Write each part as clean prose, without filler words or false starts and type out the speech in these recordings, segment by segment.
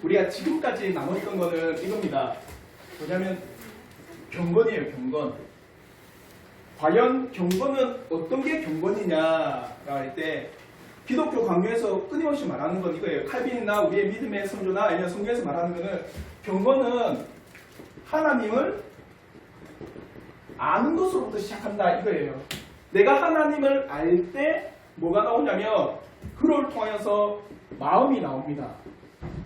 우리가 지금까지 나눴던 거는 이겁니다. 뭐냐면 경건이에요, 경건. 과연 경건은 어떤 게 경건이냐라고 할 때 기독교 강요에서 끊임없이 말하는 건 이거예요. 칼빈이나 우리의 믿음의 선조나 아니면 성경에서 말하는 거는 경건은 하나님을 아는 것으로부터 시작한다 이거예요. 내가 하나님을 알 때 뭐가 나오냐면 그를 통해서 마음이 나옵니다.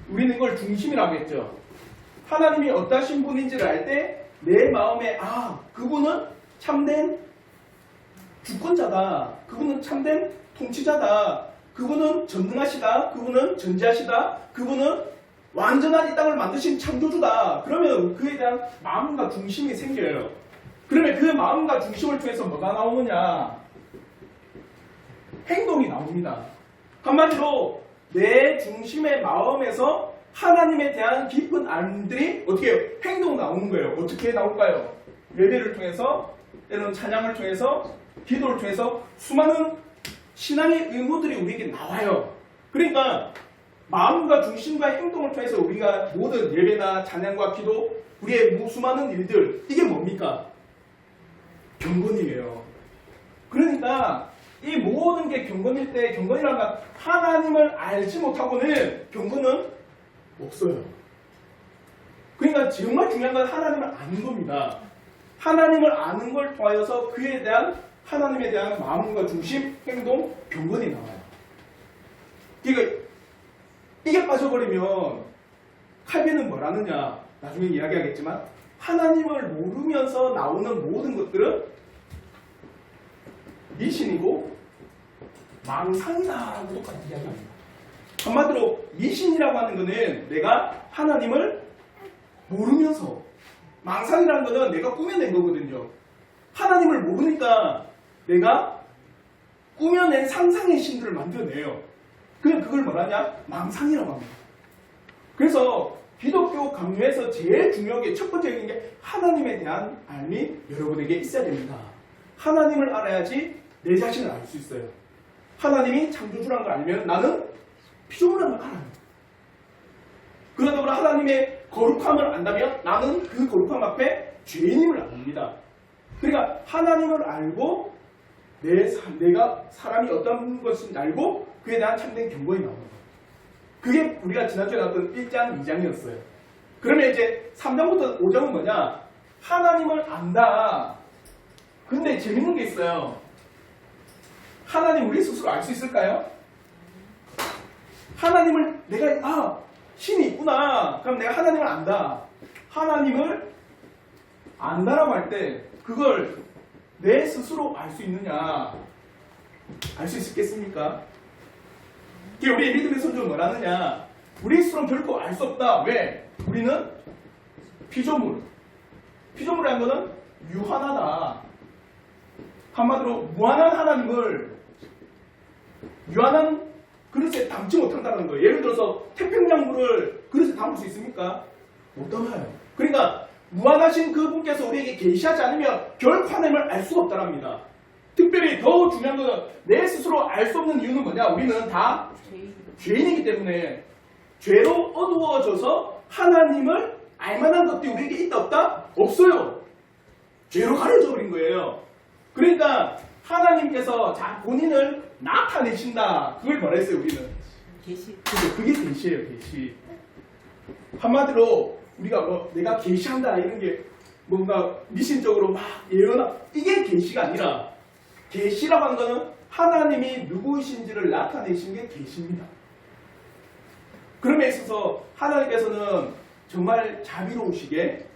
우리는 이걸 중심이라고 했죠. 하나님이 어떠신 분인지를 알 때 내 마음에 그분은 참된 주권자다. 그분은 참된 통치자다. 그분은 전능하시다. 그분은 전지하시다. 그분은 완전한 이 땅을 만드신 창조주다. 그러면 그에 대한 마음과 중심이 생겨요. 그러면 그 마음과 중심을 통해서 뭐가 나오느냐? 행동이 나옵니다. 한마디로 내 중심의 마음에서 하나님에 대한 깊은 알들이 어떻게 해요? 행동 나오는 거예요. 어떻게 나올까요? 예배를 통해서, 때로는 찬양을 통해서, 기도를 통해서 수많은 신앙의 의무들이 우리에게 나와요. 그러니까 마음과 중심과 행동을 통해서 우리가 모든 예배나 찬양과 기도, 우리의 수많은 일들, 이게 뭡니까? 경건이에요. 그러니까 이 모든 게 경건일 때 경건이라는 건 하나님을 알지 못하고는 경건은 없어요. 그러니까 정말 중요한 건 하나님을 아는 겁니다. 하나님을 아는 걸 통하여서 그에 대한 하나님에 대한 마음과 중심, 행동, 경건이 나와요. 그러니까 이게 빠져버리면 칼빈은 뭐라느냐 나중에 이야기하겠지만 하나님을 모르면서 나오는 모든 것들은 미신이고 망상이다라고 똑같이 이야기합니다. 한마디로 미신이라고 하는 것은 내가 하나님을 모르면서, 망상이라는 것은 내가 꾸며낸 거거든요. 하나님을 모르니까 내가 꾸며낸 상상의 신들을 만들어내요. 그냥 그걸 뭐라냐? 망상이라고 합니다. 그래서 기독교 강요에서 제일 중요한 게 첫 번째인 게 하나님에 대한 알미 여러분에게 있어야 됩니다. 하나님을 알아야지 내 자신을 알 수 있어요. 하나님이 창조주라는 걸 알면 나는 피조물이라는 걸 알아요. 그러다 보니 하나님의 거룩함을 안다면 나는 그 거룩함 앞에 죄인임을 압니다. 그러니까 하나님을 알고 내가 사람이 어떤 것인지 알고 그에 대한 참된 경건이 나오는 거예요. 그게 우리가 지난주에 나왔던 1장, 2장이었어요. 그러면 이제 3장부터 5장은 뭐냐? 하나님을 안다. 근데 재밌는 게 있어요. 하나님 우리 스스로 알 수 있을까요? 하나님을 내가 신이 있구나. 그럼 내가 하나님을 안다. 하나님을 안다라고 할 때 그걸 내 스스로 알 수 있느냐? 알 수 있겠습니까? 우리 믿음의 선조는 뭐라느냐? 우리 스스로는 결코 알 수 없다. 왜? 우리는 피조물. 피조물이라는 것은 유한하다. 한마디로 무한한 하나님을 유한한 그릇에 담지 못한다는 거예요. 예를 들어서 태평양물을 그릇에 담을 수 있습니까? 못 담아요. 그러니까 무한하신 그분께서 우리에게 계시하지 않으면 결코 하나님을 알 수가 없다랍니다. 특별히 더 중요한 것은 내 스스로 알 수 없는 이유는 뭐냐? 우리는 다 죄인이기 때문에 죄로 어두워져서 하나님을 알만한 것들이 우리에게 있다 없다? 없어요. 죄로 가려져 버린 거예요. 그러니까 하나님께서 본인을 나타내신다. 그걸 뭐라 했어요, 우리는? 계시. 그게 계시예요, 계시. 한마디로 우리가 내가 계시한다 이런 게 뭔가 미신적으로 막 예언하 이게 계시가 아니라 계시라고 하는 거는 하나님이 누구이신지를 나타내신 게 계시입니다. 그럼에 있어서 하나님께서는 정말 자비로우시게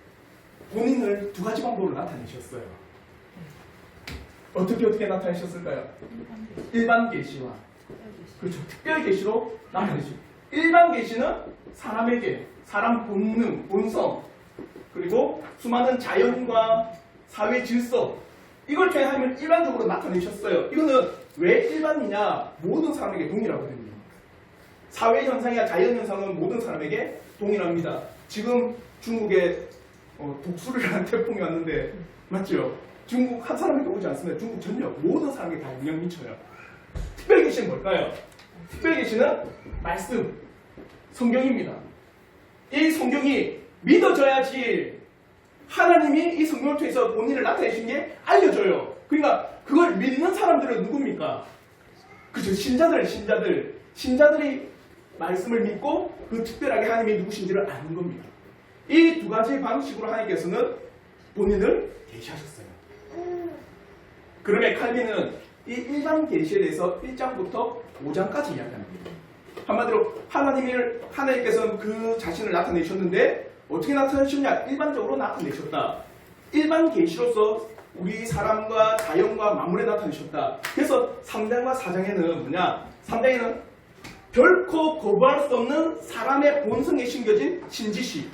본인을 두 가지 방법으로 나타내셨어요. 어떻게 나타내셨을까요? 일반 계시와 그렇죠. 특별 계시로 나타내시고 일반 계시는 사람에게 사람 본능, 본성 그리고 수많은 자연과 사회 질서 이걸 통해 하나님을 일반적으로 나타내셨어요. 이거는 왜 일반이냐? 모든 사람에게 동일하거든요. 사회 현상이나 자연 현상은 모든 사람에게 동일합니다. 지금 중국에 독수리라는 태풍이 왔는데 맞죠? 중국 한 사람에게 오지 않습니다. 중국 전역 모든 사람에게 다 영향 미쳐요. 특별 계시는 뭘까요? 특별 계시는 말씀, 성경입니다. 이 성경이 믿어져야지 하나님이 이 성경을 통해서 본인을 나타내신 게 알려져요. 그러니까 그걸 믿는 사람들은 누굽니까? 그죠? 신자들이 말씀을 믿고 그 특별하게 하나님이 누구신지를 아는 겁니다. 이 두 가지 방식으로 하나님께서는 본인을 계시하셨어요. 그러면 칼빈은 이 일반 계시에 대해서 1장부터 5장까지 이야기합니다. 한마디로 하나님께서는 그 자신을 나타내셨는데 어떻게 나타내셨냐? 일반적으로 나타내셨다. 일반 계시로서 우리 사람과 자연과 만물에 나타내셨다. 그래서 3장과 4장에는 뭐냐? 3장에는 결코 거부할 수 없는 사람의 본성에 심겨진 신지시.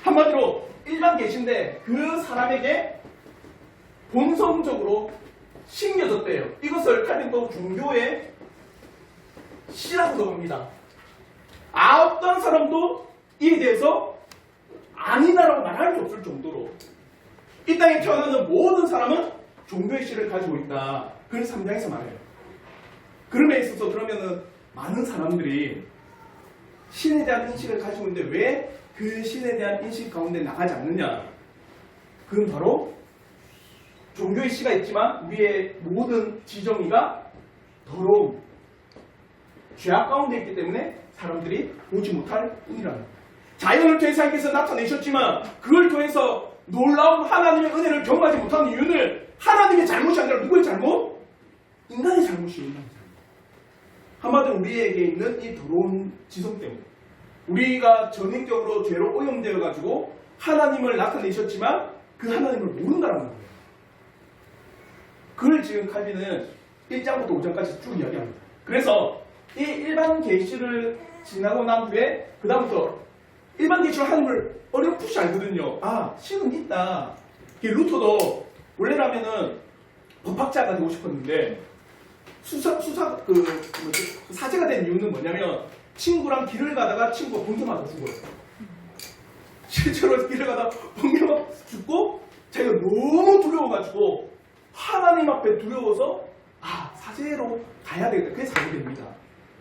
한마디로 일반 계시인데 그 사람에게 본성적으로 심겨졌대요. 이것을 칼빈도 종교의 시라고도 합니다. 어떤 사람도 이에 대해서 아니다라고 말할 수 없을 정도로 이 땅에 태어나는 모든 사람은 종교의 씨를 가지고 있다. 그래서 3장에서 말해요. 그럼에 있어서 그러면은 많은 사람들이 신에 대한 인식을 가지고 있는데 왜 그 신에 대한 인식 가운데 나가지 않느냐? 그건 바로 종교의 씨가 있지만 우리의 모든 지정의가 더러운 죄악 가운데 있기 때문에 사람들이 보지 못할 뿐이라는 거예요. 자연을 통해서 하나님께서 나타내셨지만 그걸 통해서 놀라운 하나님의 은혜를 경험하지 못하는 이유는 하나님의 잘못이 아니라 누구의 잘못? 인간의 잘못이에요. 한마디로 우리에게 있는 이 더러운 지성 때문에 우리가 전인격으로 죄로 오염되어 가지고 하나님을 나타내셨지만 그 하나님을 모른다는 거예요. 그걸 지금 칼빈은 1장부터 5장까지 쭉 이야기합니다. 그래서 이 일반 계시를 지나고 난 후에 그 다음부터 일반 계시로 하나님을 어렴풋이 알거든요. 신은 있다. 루터도 원래라면은 법학자가 되고 싶었는데 사제가 된 이유는 뭐냐면 친구랑 길을 가다가 친구가 번개 맞아 죽어요. 실제로 길을 가다가 번개 맞아 죽고 자기가 너무 두려워가지고 하나님 앞에 두려워서 사제로 가야 되겠다. 그게 사제 됩니다.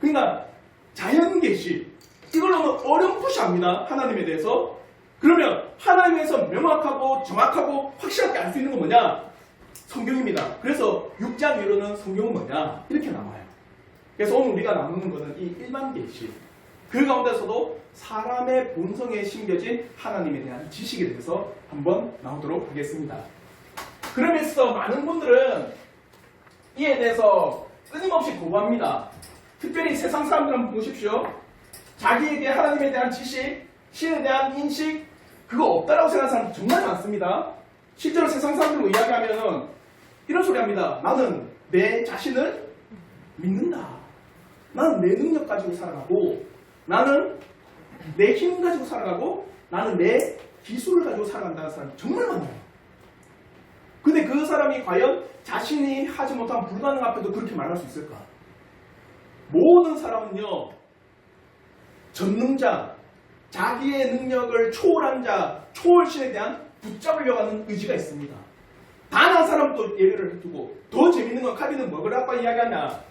그러니까 자연계시 이걸 너무 어렴풋이 압니다. 하나님에 대해서. 그러면 하나님에서 명확하고 정확하고 확실하게 알 수 있는 건 뭐냐? 성경입니다. 그래서 6장 이후로는 성경은 뭐냐? 이렇게 나와요. 그래서 오늘 우리가 나누는 것은 이 일반 계시 그 가운데서도 사람의 본성에 심겨진 하나님에 대한 지식에 대해서 한번 나오도록 하겠습니다. 그러면서 많은 분들은 이에 대해서 끊임없이 거부합니다. 특별히 세상 사람들 한번 보십시오. 자기에게 하나님에 대한 지식, 신에 대한 인식 그거 없다라고 생각하는 사람 정말 많습니다. 실제로 세상 사람들로 이야기하면 이런 소리 합니다. 나는 내 자신을 믿는다. 나는 내 능력 가지고 살아가고 나는 내 힘 가지고 살아가고 나는 내 기술을 가지고 살아간다는 사람이 정말 많아요. 근데 그 사람이 과연 자신이 하지 못한 불가능 앞에도 그렇게 말할 수 있을까? 모든 사람은요, 전능자, 자기의 능력을 초월한 자, 초월신에 대한 붙잡으려고 하는 의지가 있습니다. 단 한 사람도 예외를 해두고, 더 재밌는 건 칼빈은 뭐 그라고 이야기하냐?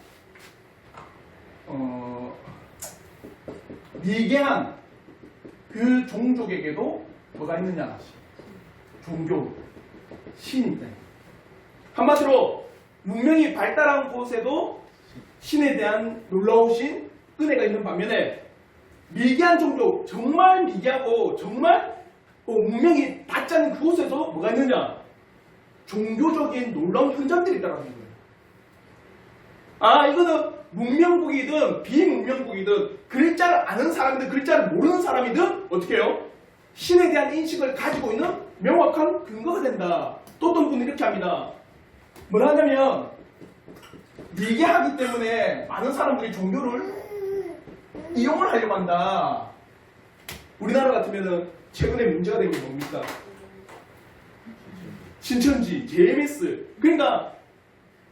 미개한 그 종족에게도 뭐가 있느냐? 종교, 신이 있다. 한마디로 문명이 발달한 곳에도 신에 대한 놀라우신 은혜가 있는 반면에 미개한 종족, 정말 미개하고 정말 문명이 닿지 않는 그곳에도 뭐가 있느냐? 종교적인 놀라운 흔적들이 있다는 거예요. 이거는 문명국이든 비문명국이든 글자를 아는 사람이든 글자를 모르는 사람이든 어떻게 해요? 신에 대한 인식을 가지고 있는 명확한 근거가 된다. 또 어떤 분은 이렇게 합니다. 뭐라 하냐면 미개하기 때문에 많은 사람들이 종교를 이용을 하려고 한다. 우리나라 같으면 최근에 문제가 된 게 뭡니까? 신천지, JMS. 그러니까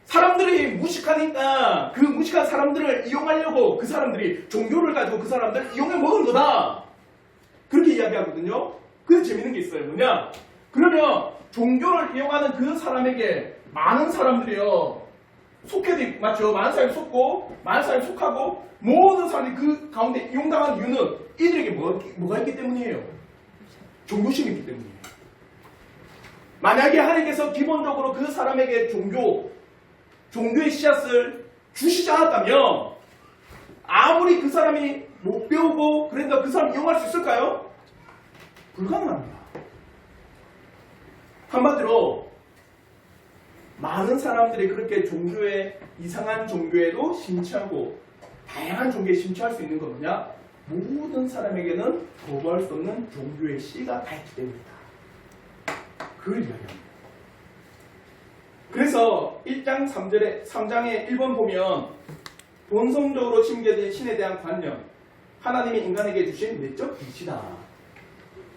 사람들이 무식하니까 그 무식한 사람들을 이용하려고 그 사람들이 종교를 가지고 그 사람들을 이용해 먹은 거다. 그렇게 이야기하거든요. 근데 재밌는 게 있어요. 뭐냐? 그러면 종교를 이용하는 그 사람에게 많은 사람들이요, 속해도 맞죠? 많은 사람이 속고 많은 사람이 속하고 모든 사람들이 그 가운데 이용당한 이유는 이들에게 뭐가 있기 때문이에요? 종교심이 있기 때문이에요. 만약에 하나님께서 기본적으로 그 사람에게 종교의 씨앗을 주시지 않았다면 아무리 그 사람이 못 배우고 그런다 그 사람 이용할 수 있을까요? 불가능합니다. 한마디로 많은 사람들이 그렇게 이상한 종교에도 심취하고 다양한 종교에 심취할 수 있는 건 뭐냐? 모든 사람에게는 거부할 수 없는 종교의 씨가 다 있기 때문이다. 그걸 이야기합니다. 그래서 1장 3장의 1번 보면 본성적으로 심겨진 신에 대한 관념, 하나님이 인간에게 주신 내적 빛이다.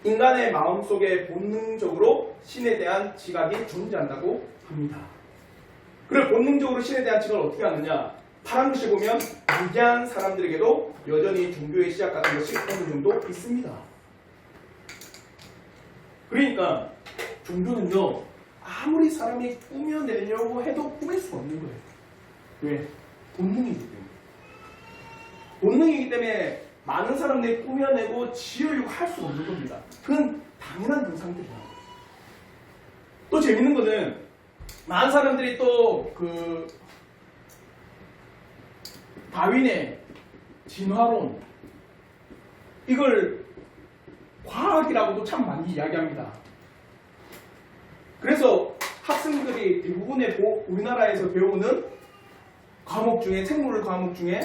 인간의 마음속에 본능적으로 신에 대한 지각이 존재한다고 합니다. 그리고 본능적으로 신에 대한 지각을 어떻게 하느냐? 파란 글씨 보면 무지한 사람들에게도 여전히 종교의 씨앗 같은 것이 어느 정도 있습니다. 그러니까 종교는요, 아무리 사람이 꾸며내려고 해도 꾸밀 수가 없는 거예요. 왜? 본능이기 때문에. 본능이기 때문에 많은 사람들이 꾸며내고 지으려고 할 수가 없는 겁니다. 그건 당연한 현상들이에요. 또 재밌는 거는 많은 사람들이 또 다윈의 진화론 이걸 과학이라고도 참 많이 이야기합니다. 그래서 학생들이 대부분의 우리나라에서 배우는 과목 중에 생물 과목 중에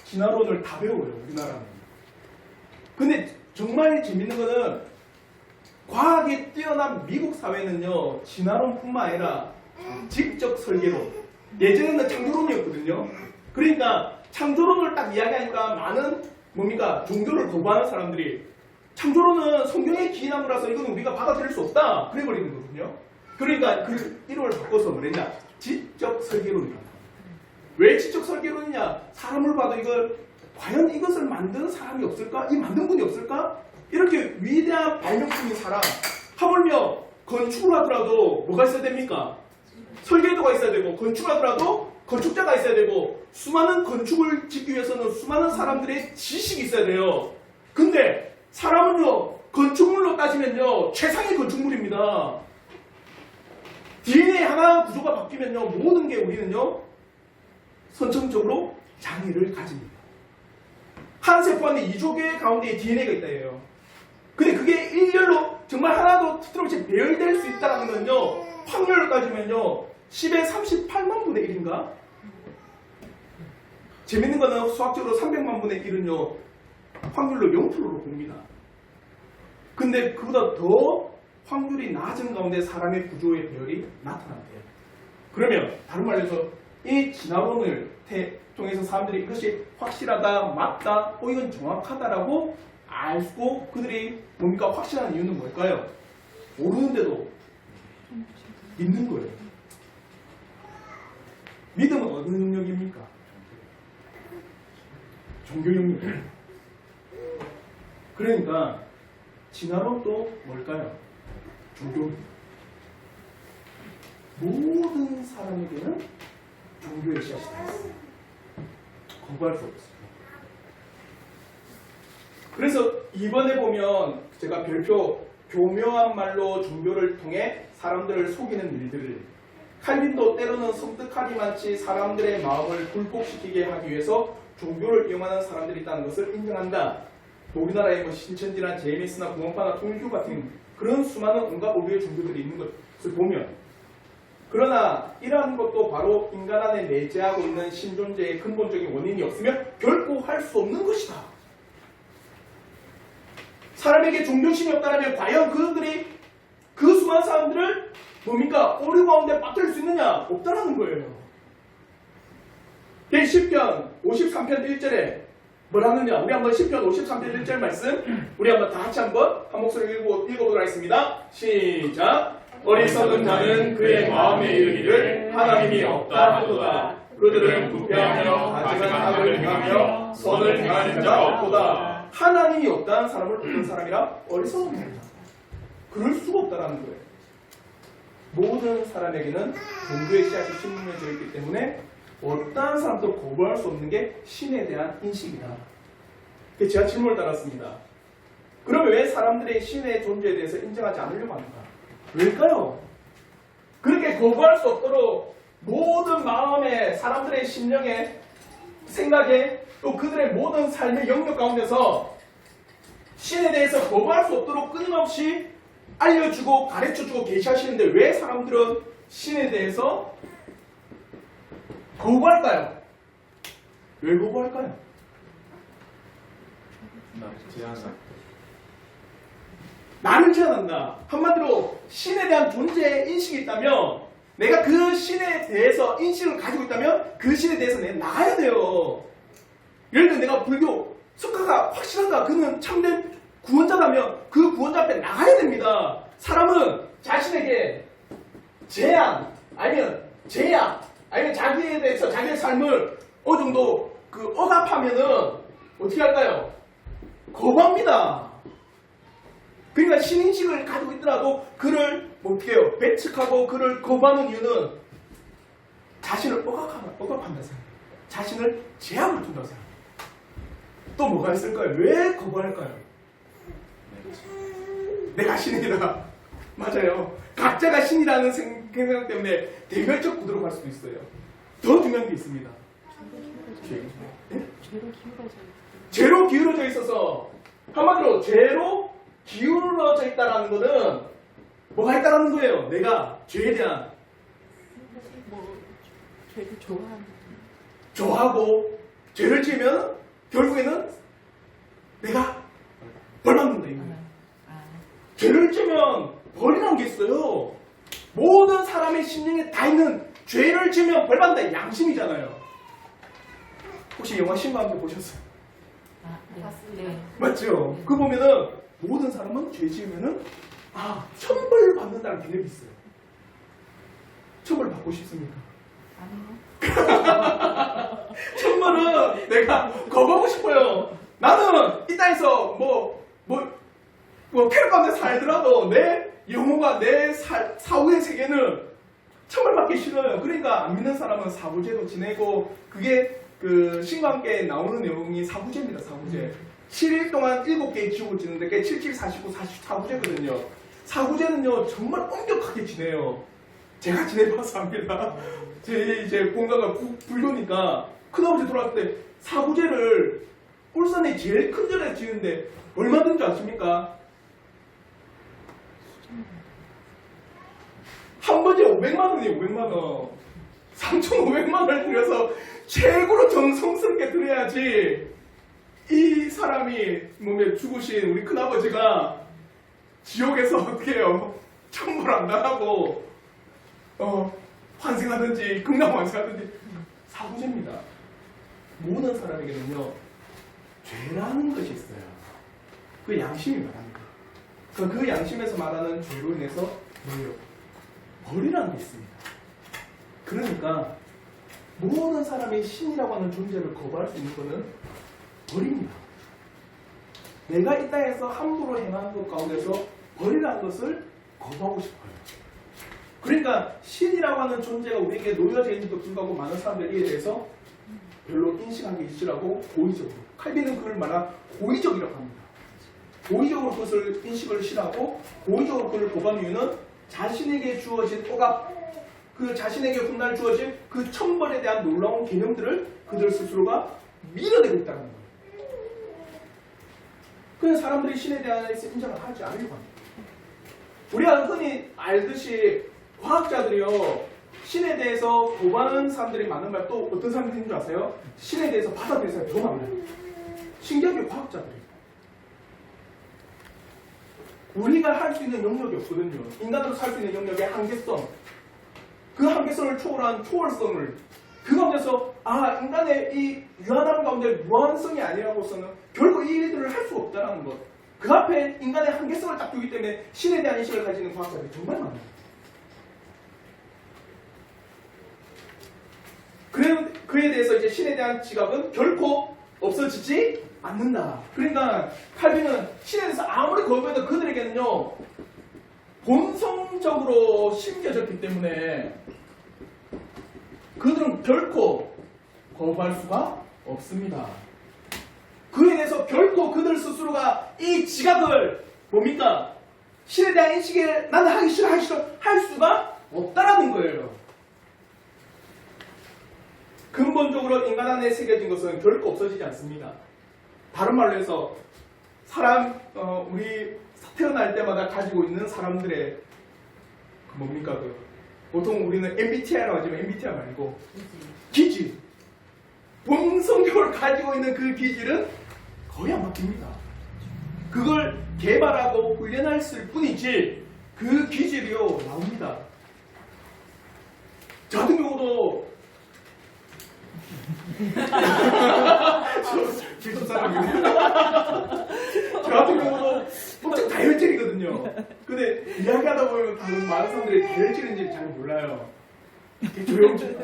진화론을 다 배워요. 우리나라는. 근데 정말 재밌는 거는 과학이 뛰어난 미국 사회는요, 진화론뿐만 아니라 직접 설계론, 예전에는 창조론이었거든요. 그러니까 창조론을 딱 이야기하니까 많은 종교를 거부하는 사람들이 창조론은 성경에 기인한 거라서 이건 우리가 받아들일 수 없다 그래버리는 거거든요. 그러니까 그 이름을 바꿔서 뭐랬냐? 지적 설계론이다. 왜 지적 설계론이냐? 사람을 봐도 과연 이것을 만든 사람이 없을까? 이 만든 분이 없을까? 이렇게 위대한 발명품인 사람, 하물며 건축을 하더라도 뭐가 있어야 됩니까? 설계도가 있어야 되고, 건축을 하더라도 건축자가 있어야 되고, 수많은 건축을 짓기 위해서는 수많은 사람들의 지식이 있어야 돼요. 근데 사람은요, 건축물로 따지면요, 최상의 건축물입니다. DNA 하나 구조가 바뀌면요, 모든 게 우리는요, 선천적으로 장애를 가집니다. 한 세포 안에 2조 개 가운데 DNA가 있다 해요. 근데 그게 일렬로 정말 하나도 틀림없이 배열될 수 있다는 건요, 확률로 따지면요, 10의 38만 분의 1인가? 재밌는 거는 수학적으로 300만 분의 1은요, 확률로 0%로 봅니다. 근데 그보다 더 확률이 낮은 가운데 사람의 구조의 배열이 나타난대요. 그러면 다른 말로 해서 이 진화론을 통해서 사람들이 이것이 확실하다, 맞다, 이건 정확하다라고 알고 그들이 확실한 이유는 뭘까요? 모르는데도 믿는 거예요. 믿음은 어느 능력입니까? 종교 능력. 그러니까 진화론도 뭘까요? 종교. 모든 사람에게는 종교의 씨앗이 다 있어요. 거부할 수 없어요. 그래서 이번에 보면 제가 별표 교묘한 말로 종교를 통해 사람들을 속이는 일들을, 칼빈도 때로는 섬뜩하기만치 사람들의 마음을 굴복시키게 하기 위해서 종교를 이용하는 사람들이 있다는 것을 인정한다. 우리나라에 신천지나 JMS나 구원파나 통일교 같은 그런 수많은 온갖 오류의 종교들이 있는 것을 보면, 그러나 이러한 것도 바로 인간 안에 내재하고 있는 신존재의 근본적인 원인이 없으면 결코 할 수 없는 것이다. 사람에게 종교심이 없다면 과연 그들이 그 수많은 사람들을 오류 가운데 빠뜨릴 수 있느냐? 없다라는 거예요. 시편 53편 1절에 뭐라느냐? 우리 한번 시편 53편 1절 말씀 우리 한번 다 같이 한번 한 목소리 읽어보도록 하겠습니다. 시작! 어리석은 자는 그의 마음에 이르기를 하나님이 없다 하도다. 그들은 부패하며 가증한 악을 행하며 선을 행하는 자 없도다. 하나님이 없다는 사람을 어떤 사람이라? 어리석은 자입니다. 그럴 수가 없다라는 거예요. 모든 사람에게는 종교의 씨앗이 심겨져 있기 때문에 어떠한 사람도 거부할 수 없는 게 신에 대한 인식이다. 그래서 제가 질문을 달았습니다. 그러면 왜 사람들이 신의 존재에 대해서 인정하지 않으려고 하는가? 왜일까요? 그렇게 거부할 수 없도록 모든 마음에, 사람들의 심령에, 생각에, 또 그들의 모든 삶의 영역 가운데서 신에 대해서 거부할 수 없도록 끊임없이 알려주고 가르쳐주고 계시하시는데 왜 사람들은 신에 대해서 거부할까요? 왜 거부할까요? 나를 제한한다. 한마디로 신에 대한 존재의 인식이 있다면 내가 그 신에 대해서 인식을 가지고 있다면 그 신에 대해서 내가 나가야 돼요. 예를 들어 내가 불교 석가가 확실하다. 그는 참된 구원자라면 그 구원자 앞에 나가야 됩니다. 사람은 자신에게 제한 아니면 제약 아니면 자기에 대해서 자기의 삶을 어느 정도 억압하면은 어떻게 할까요? 거부합니다. 그러니까 신인식을 가지고 있더라도 그를 어떻게 해요? 배척하고 그를 거부하는 이유는 자신을 억압한다 생각. 자신을 제약을 둔다고 생각. 또 뭐가 있을까요? 왜 거부할까요? 내가 신이다. 맞아요. 각자가 신이라는 생각 때문에 대결적 구도로 갈 수도 있어요. 더 중요한 게 있습니다. 죄로 기울어져 있어서 한마디로 죄로 기울어져 있다라는 것은 뭐가 있다라는 거예요? 내가 죄에 대한 죄를 좋아하고 죄를 지으면 결국에는 내가 벌받는다 이 말이에요. 죄를 지으면 벌이라는 게 있어요. 모든 사람의 심령에 다 있는 죄를 지으면 벌받는다 양심이잖아요. 혹시 영화 신과함께 보셨어요? 네. 맞죠? 그 보면은 모든 사람은 죄 지으면은 천벌 받는다는 개념이 있어요. 천벌 받고 싶습니까? 아니요. 천벌은 내가 거부하고 싶어요. 나는 이 땅에서 쾌락 가운데 살더라도 내 영혼과 내 사후의 세계는 천벌 받기 싫어요. 그러니까 안 믿는 사람은 사후제도 지내고 그게 신과 함께 나오는 내용이 사후제입니다. 사후제. 7일 동안 7개의 지옥을 지는데 그게 77, 49, 44후제거든요. 사후제는요 정말 엄격하게 지내요. 제가 지내봐서 압니다. 제 이제 본가가 불교니까 큰아버지 돌아왔을 때 사후제를 울산에 제일 큰 절에 지는데 얼마 든 줄 아십니까? 한 번에 500만 원이에요. 500만 원. 3,500만 원을 들여서 최고로 정성스럽게 드려야지 이 사람이 몸에 죽으신 우리 큰아버지가 지옥에서 어떻게 해요? 천벌 안 당하고 환생하든지 극락 환생하든지 사후제입니다. 모든 사람에게는요 죄라는 것이 있어요. 그 양심이 말합니다. 그 양심에서 말하는 죄로 인해서 뭐예요? 벌이라는 게 있습니다. 그러니까 모든 사람이 신이라고 하는 존재를 거부할 수 있는 것은 벌입니다. 내가 이 땅에서 함부로 행하는 것 가운데서 벌이라는 것을 거부하고 싶어요. 그러니까 신이라고 하는 존재가 우리에게 놓여져 있는데도 불구하고 많은 사람들이 이에 대해서 별로 인식하기 싫어하고 고의적으로 칼빈은 그걸 말한 고의적이라고 합니다. 고의적으로 그것을 인식을 싫어하고 고의적으로 그걸 거부하는 이유는 자신에게 주어진 억압 그 자신에게 훗날 주어진 그 천벌에 대한 놀라운 개념들을 그들 스스로가 밀어내고 있다는 거예요. 그래서 사람들이 신에 대해서 인정을 하지 않으려고 합니다. 우리가 흔히 알듯이 과학자들이요 신에 대해서 거부하는 사람들이 많은 말 또 어떤 사람들이 있는 줄 아세요? 신에 대해서 받아들이는 사람이 더 많아요. 신기하게 과학자들이 우리가 할 수 있는 영역이 없거든요. 인간으로 살 수 있는 영역의 한계성 그 한계성을 초월한 초월성을 그 가운데서 인간의 이 유한함 가운데 무한성이 아니라고서는 결국 이 일들을 할 수 없다는 것. 그 앞에 인간의 한계성을 딱 두기 때문에 신에 대한 인식을 가지는 과학자들이 정말 많아요. 그에 대해서 이제 신에 대한 지각은 결코 없어지지 않는다. 그러니까 칼빈은 신에 대해서 아무리 거부해도 그들에게는요 본성적으로 심겨졌기 때문에 그들은 결코 거부할 수가 없습니다. 그에 대해서 결코 그들 스스로가 이 지각을 뭡니까? 신에 대한 인식에 나는 하기 싫어 할 수가 없다라는 거예요. 근본적으로 인간 안에 새겨진 것은 결코 없어지지 않습니다. 다른 말로 해서 우리 태어날 때마다 가지고 있는 사람들의 뭡니까? 보통 우리는 MBTI라고 하지만 MBTI 말고 기질. 본성적으로 가지고 있는 그 기질은 거의 안 바뀝니다. 그걸 개발하고 훈련했을 뿐이지 그 기질이요 나옵니다. 저 같은 경우도 저 사람이거든요. 저 같은 경우도 엄청 다혈질이거든요. 근데 이야기하다 보면 다른 많은 사람들이 다혈질인지 잘 몰라요. 조용조용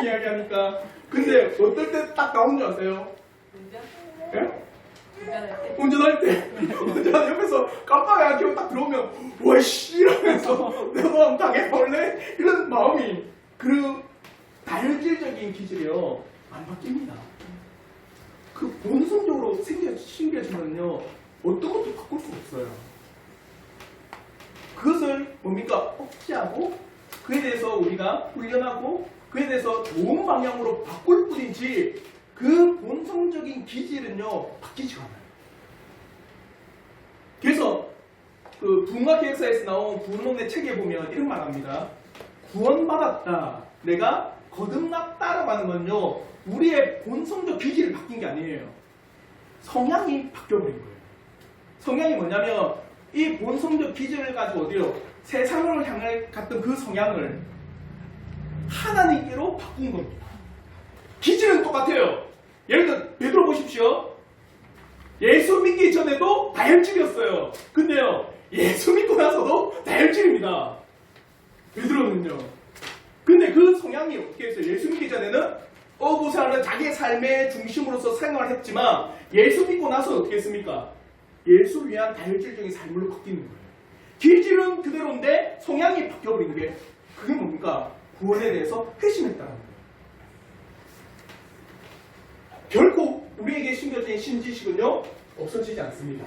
이야기하니까. 근데 어떨 때 딱 나오는 줄 아세요? 예? 운전할 때 운전 옆에서 깜빡이 안 켜고 딱 들어오면 와씨 이러면서 내가 당해볼래? 이런 마음이 그 다혈질적인 기질이요 안 바뀝니다. 그 본성적으로 신겨지면요 어떤 것도 바꿀 수 없어요. 그것을 뭡니까? 억제하고 그에 대해서 우리가 훈련하고 그에 대해서 좋은 방향으로 바꿀 뿐이지 그 본성적인 기질은요 바뀌지 않아요. 그래서 그 부흥학기획사에서 나온 구원론의 책에 보면 이런 말합니다. 구원받았다, 내가 거듭났다라고 하는 건요 우리의 본성적 기질이 바뀐 게 아니에요. 성향이 바뀌어버린 거예요. 성향이 뭐냐면 이 본성적 기질을 가지고 어디요? 세상을 향해 갔던 그 성향을 하나님께로 바꾼 겁니다. 기질은 똑같아요. 예를 들어 베드로 보십시오. 예수 믿기 전에도 다혈질이었어요. 근데요 예수 믿고 나서도 다혈질입니다. 베드로는요. 근데 그 성향이 어떻게 했어요? 예수 믿기 전에는 어부사는 자기의 삶의 중심으로서 생활을 했지만 예수 믿고 나서 어떻게 했습니까? 예수를 위한 다혈질적인 삶으로 바뀌는 거예요. 기질은 그대로인데 성향이 바뀌어버린 게 그게 뭡니까? 구원에 대해서 회심했다는 거예요. 결코 우리에게 심겨진 신지식은요 없어지지 않습니다.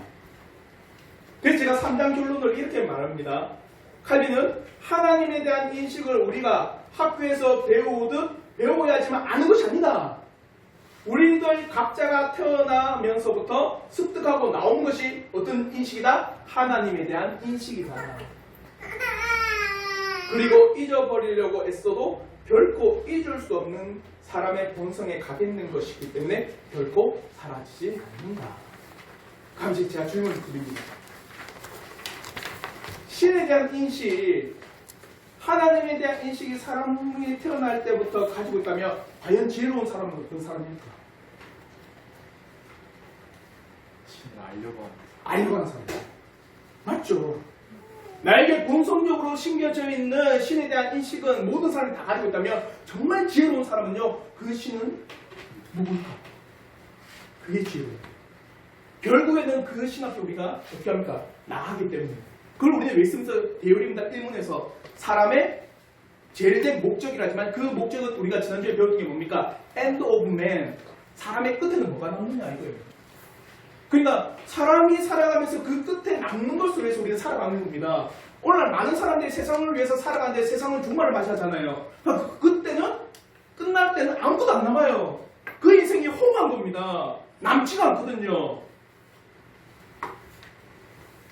그래서 제가 3장 결론을 이렇게 말합니다. 칼빈은 하나님에 대한 인식을 우리가 학교에서 배워야지만 아는 것이 아니다. 우리들 각자가 태어나면서부터 습득하고 나온 것이 어떤 인식이다? 하나님에 대한 인식이다. 그리고 잊어버리려고 애써도 결코 잊을 수 없는 사람의 본성에 가 있는 것이기 때문에 결코 사라지지 않는다. 그럼 이제 제가 질문을 드립니다. 신에 대한 인식, 하나님에 대한 인식이 사람이 태어날 때부터 가지고 있다면 과연 지혜로운 사람은 어떤 사람입니까? 알려고 하는 사람. 맞죠? 나에게 본성적으로 심겨져 있는 신에 대한 인식은 모든 사람이 다 가지고 있다면 정말 지혜로운 사람은요, 그 신은 누구일까? 그게 지혜로워요. 결국에는 그 신 앞에 우리가 어떻게 합니까? 나가기 때문에. 그걸 우리는 웨스트민스터 대요리입니다 1문에서 사람의 제일된 목적이라지만 그 목적은 우리가 지난주에 배웠던 게 뭡니까? End of man. 사람의 끝에는 뭐가 남느냐 이거예요. 그러니까 사람이 살아가면서 그 끝에 남는 것을 위해서 우리는 살아가는 겁니다. 오늘날 많은 사람들이 세상을 위해서 살아가는데 세상은 종말을 맞이하잖아요. 그러니까 그때는 끝날 때는 아무것도 안 남아요. 그 인생이 허무한 겁니다. 남지가 않거든요.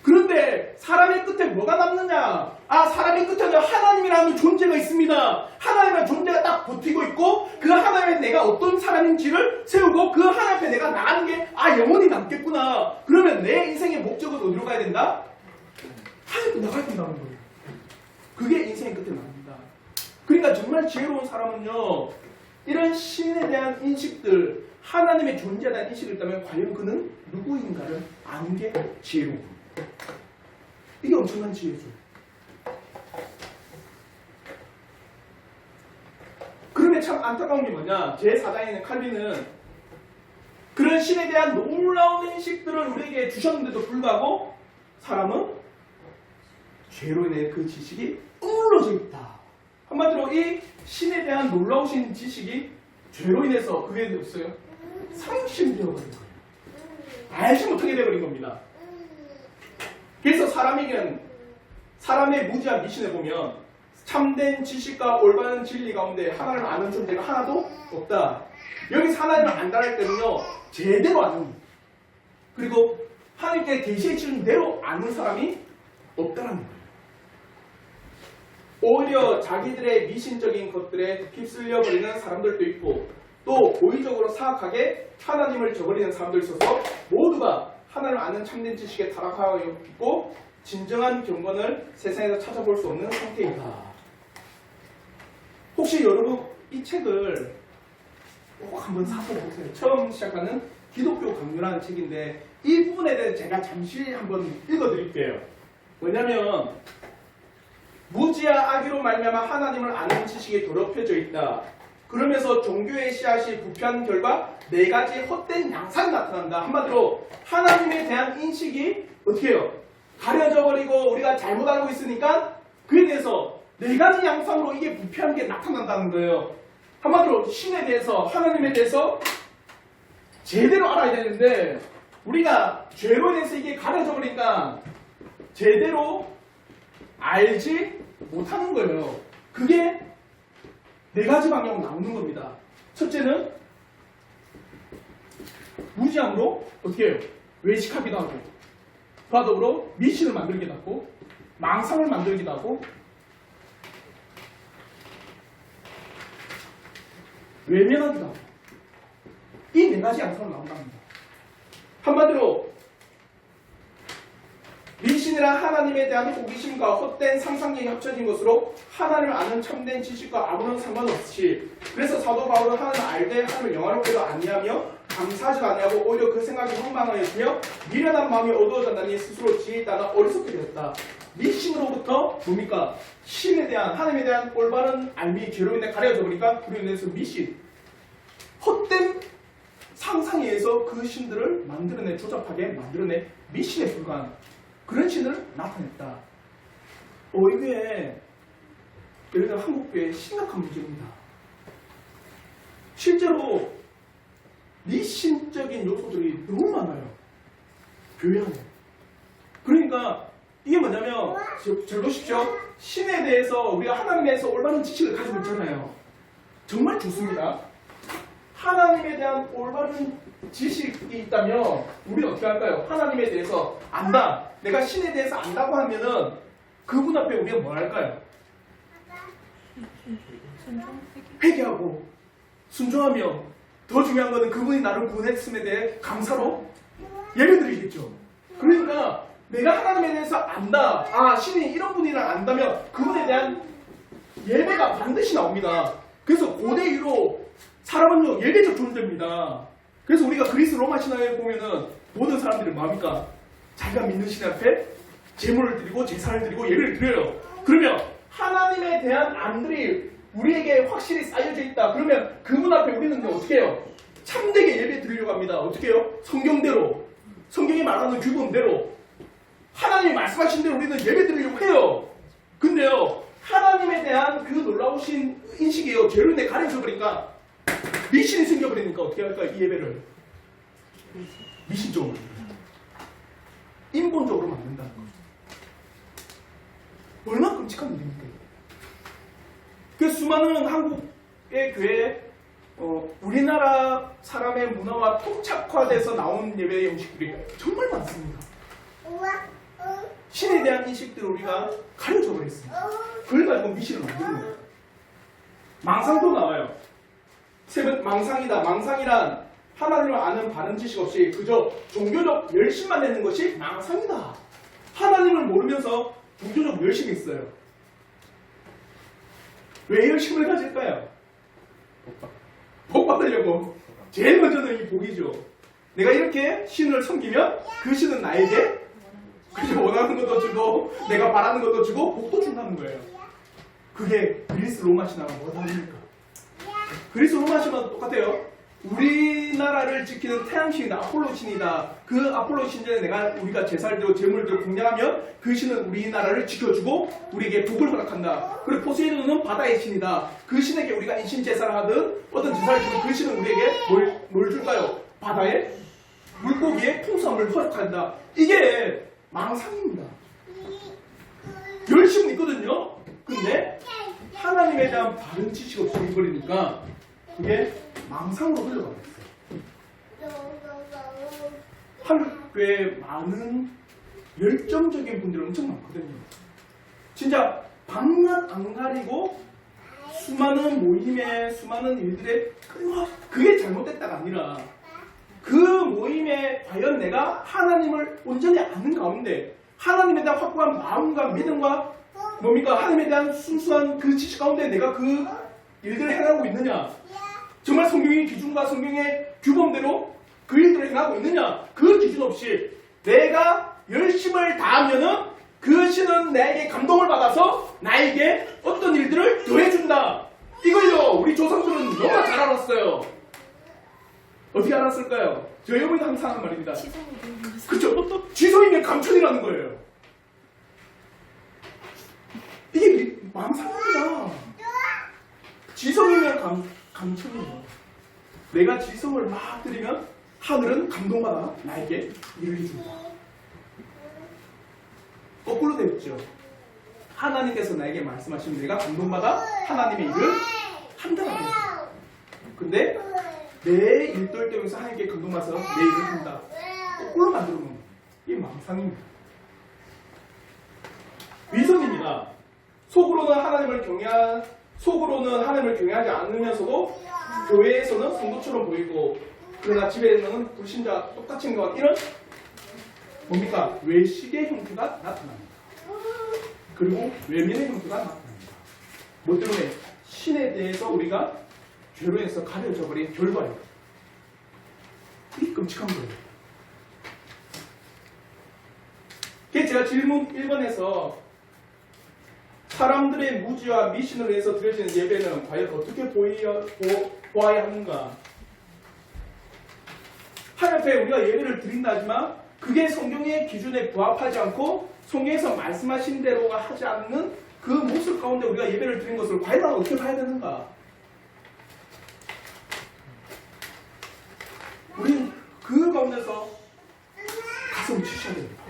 그런데 사람의 끝에 뭐가 남느냐? 사람의 끝에는 하나님이라는 존재가 있습니다. 하나님의 존재가 딱 버티고 있고 그 하나님의 내가 어떤 사람인지를 세우고 그 하나님 앞에 내가 나가는 게 영원히 남겠구나. 그러면 내 인생의 목적은 어디로 가야 된다? 하나님께 나가야 된다는 거예요. 그게 인생의 끝에 납니다. 그러니까 정말 지혜로운 사람은요, 이런 신에 대한 인식들, 하나님의 존재에 대한 인식이 있다면 과연 그는 누구인가를 아는 게 지혜로운 겁니다. 이게 엄청난 지혜죠. 그런데 참 안타까운 게 뭐냐? 제4장에 있는 칼빈은 그런 신에 대한 놀라운 인식들을 우리에게 주셨는데도 불구하고 사람은 죄로 인해 그 지식이 어우러져 있다. 한마디로 이 신에 대한 놀라우신 지식이 죄로 인해서 그게 없어요. 상심이 되어버린 거예요. 알지 못하게 되어버린 겁니다. 그래서 사람의 무지한 미신에 보면 참된 지식과 올바른 진리 가운데 하나님을 아는 존재가 하나도 없다. 여기서 하나님을 안다할 때는요, 제대로 아는, 그리고 하나님께 계시해 주신 대로 아는 사람이 없다는 거예요. 오히려 자기들의 미신적인 것들에 휩쓸려 버리는 사람들도 있고, 또 고의적으로 사악하게 하나님을 저버리는 사람도 있어서 모두가 하나님을 아는 참된 지식에 타락하고 있고 진정한 경건을 세상에서 찾아볼 수 없는 상태이다. 혹시 여러분 이 책을 꼭 한번 사서 보세요. 처음 시작하는 기독교 강요라는 책인데 이 부분에 대해 제가 잠시 한번 읽어드릴게요. 뭐냐면 무지와 악의로 말미암아 하나님을 아는 지식이 더럽혀져 있다. 그러면서 종교의 씨앗이 부패한 결과 네 가지 헛된 양상이 나타난다. 한마디로 하나님에 대한 인식이 어떻게 해요? 가려져 버리고 우리가 잘못 알고 있으니까 그에 대해서 네 가지 양상으로 이게 부패한 게 나타난다는 거예요. 한마디로 신에 대해서, 하나님에 대해서 제대로 알아야 되는데 우리가 죄로 인해서 이게 가려져 버리니까 제대로 알지 못하는 거예요. 그게 네 가지 방향으로 나오는 겁니다. 첫째는 무지함으로 어떻게 해요? 외식하기도 하고, 그와 더불어 미신을 만들기도 하고, 망상을 만들기도 하고, 외면하기도 하고, 이 네 가지 양상으로 나온답니다. 한마디로 미신이란 하나님에 대한 호기심과 헛된 상상력이 합쳐진 것으로 하나님을 아는 참된 지식과 아무런 상관없이, 그래서 사도 바울은 하나님을 알되 하나님을 영화롭게도 아니하며 감사하지 아니하고 오히려 그 생각이 황망하였으며 미련한 마음이 어두워졌다니 스스로 지혜에 따라 어리석게 되었다. 미신으로부터 뭡니까? 신에 대한, 하나님에 대한 올바른 알미, 죄로 인해 가려져 버리니까 그로 인해서 미신, 헛된 상상에 의해서 그 신들을 만들어내, 조잡하게 만들어내 미신에 불과한 그런 신을 나타냈다. 이게 예를 들어 한국교회의 심각한 문제입니다. 실제로 미신적인 요소들이 너무 많아요. 교회 안에. 그러니까 이게 뭐냐면 잘 보십시오. 신에 대해서 우리가 하나님에 대해서 올바른 지식을 가지고 있잖아요. 정말 좋습니다. 하나님에 대한 올바른 지식이 있다면 우리는 어떻게 할까요? 하나님에 대해서 안다. 내가 신에 대해서 안다고 하면은 그분 앞에 우리가 뭐 할까요? 회개하고 순종하며, 더 중요한 거는 그분이 나를 구원했음에 대해 감사로 예배드리겠죠. 그러니까 내가 하나님에 대해서 안다. 신이 이런 분이라 안다면 그분에 대한 예배가 반드시 나옵니다. 그래서 고대 유로 사람은요 예배적 존재입니다. 그래서 우리가 그리스 로마 신화에 보면은 모든 사람들이 뭡니까? 자기가 믿는 신 앞에 제물을 드리고 제사를 드리고 예배를 드려요. 그러면 하나님에 대한 안들이 우리에게 확실히 쌓여져 있다. 그러면 그분 앞에 우리는 어떻게 해요? 참되게 예배 드리려고 합니다. 어떻게 해요? 성경대로, 성경이 말하는 규범대로, 하나님이 말씀하신 대로 우리는 예배 드리려고 해요. 근데요, 하나님에 대한 그 놀라우신 인식이에요. 죄로 인해 가려져 버리니까, 미신이 생겨버리니까 어떻게 할까? 이 예배를 미신적으로 만든다. 인본적으로 만든다는 거죠. 얼마나 끔찍한 일입니까? 그 수많은 한국의 교회에 우리나라 사람의 문화와 통착화돼서 나온 예배의 형식들이 정말 많습니다. 신에 대한 인식들을 우리가 가려져 버렸습니다. 그걸 가지고 미신을 만드는 거예요. 망상도 나와요. 망상이다. 망상이란 하나님을 아는 바른 지식 없이 그저 종교적 열심만 내는 것이 망상이다. 하나님을 모르면서 종교적 열심이 있어요. 왜 열심을 가질까요? 복 받으려고. 제일 먼저는 이 복이죠. 내가 이렇게 신을 섬기면 그 신은 나에게 그저 원하는 것도 주고 내가 바라는 것도 주고 복도 준다는 거예요. 그게 그리스 로마 신화가 뭐다 합니까? 그리스 로마 신화도 똑같아요. 우리나라를 지키는 태양신이다, 아폴로 신이다. 그 아폴로 신전에 우리가 제사를 드리고 제물을 드리고 공양하면 그 신은 우리나라를 지켜주고 우리에게 복을 허락한다. 그리고 포세이돈은 바다의 신이다. 그 신에게 우리가 인신 제사를 하든 어떤 제사를 주면 그 신은 우리에게 뭘 줄까요? 바다의 물고기의 풍성함을 허락한다. 이게 망상입니다. 열심은 있거든요. 근데 하나님에 대한 바른 지식 없이 해버리니까 그게 망상으로 흘러가고 있어요. 한국교회 많은 열정적인 분들이 엄청 많거든요. 진짜 밤낮 안 가리고 수많은 모임에 수많은 일들에 그게 잘못됐다가 아니라 그 모임에 과연 내가 하나님을 온전히 아는 가운데 하나님에 대한 확고한 마음과 믿음과 뭡니까? 하나님에 대한 순수한 그 지식 가운데 내가 그 일들을 행하고 있느냐? 정말 성경의 기준과 성경의 규범대로 그 일들을 행하고 있느냐? 그 기준 없이 내가 열심을 다하면은 그 신은 나에게 감동을 받아서 나에게 어떤 일들을 더해준다. 이걸요 우리 조상들은 너무나 잘 알았어요. 어떻게 알았을까요? 저희 어머니도 항상 하는 말입니다. 그쵸? 지성이면 감천이라는 거예요. 이게 망상입니다. 지성이면 감천이에요. 내가 지성을 막 드리면 하늘은 감동받아 나에게 일을 해준다. 거꾸로 되었죠. 하나님께서 나에게 말씀하시면 내가 감동받아 하나님의 일을 한다는 거예요. 근데 내 일들 때문에 하나님께 감동받아서 내 일을 한다. 거꾸로 만들어놓은 이게 망상입니다. 위선입니다. 속으로는 하나님을 경외하지 않으면서도 교회에서는 성도처럼 보이고 그러나 집에서는 불신자와 똑같이 행동하는 이런 뭡니까? 외식의 형태가 나타납니다. 그리고 외면의 형태가 나타납니다. 뭐 때문에? 신에 대해서 우리가 죄로 해서 가려져 버린 결과예요. 이게 끔찍한 거예요. 그래서 제가 질문 1번에서 사람들의 무지와 미신으로 해서 드려지는 예배는 과연 어떻게 보아야 하는가? 하나님 앞에 우리가 예배를 드린다 하지만 그게 성경의 기준에 부합하지 않고 성경에서 말씀하신 대로가 하지 않는 그 모습 가운데 우리가 예배를 드린 것을 과연 어떻게 봐야 되는가? 우리는 그 가운데서 가슴을 치셔야 됩니다.